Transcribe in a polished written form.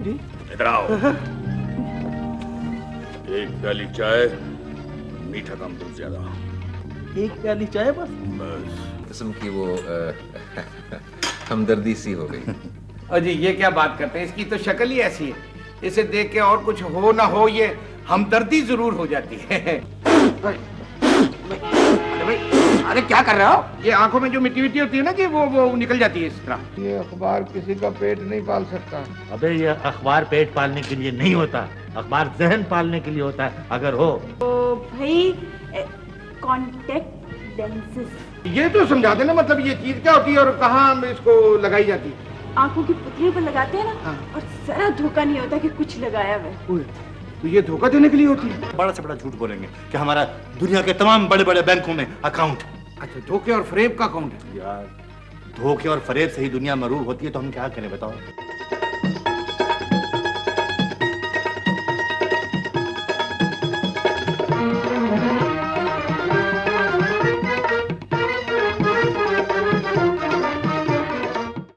जी इधर आओ। एक प्याली चाय, मीठा कम दूध ज्यादा। एक प्याली चाय बस? बस। किस्म की वो हमदर्दी सी हो गई। और जी ये क्या बात करते हैं, इसकी तो शक्ल ही ऐसी है, इसे देख के और कुछ हो ना हो ये हमदर्दी जरूर हो जाती है। अरे भाई, अरे क्या कर रहे हो? ये आंखों में जो मिट्टी मिट्टी होती है ना कि वो निकल जाती है इस तरह। ये अखबार किसी का पेट नहीं पाल सकता। अबे ये अखबार पेट पालने के लिए नहीं होता, अखबार जहन पालने के लिए होता है, अगर हो तो भाई कॉन्टेक्ट लेंसेज। ये तो समझा देना, मतलब ये चीज क्या होती है और कहाँ इसको लगाई जाती है? आंखों की पुतली पर लगाते हैं ना। हाँ। और जरा धोखा नहीं होता कि कुछ लगाया हुआ है। तो ये धोखा देने के लिए होती है? बड़ा से बड़ा झूठ बोलेंगे कि हमारा दुनिया के तमाम बड़े बड़े बैंकों में अकाउंट है। अच्छा, धोखे और फरेब का अकाउंट है? यार धोखे और फरेब से ही दुनिया मरूर होती है, तो हम क्या करें बताओ।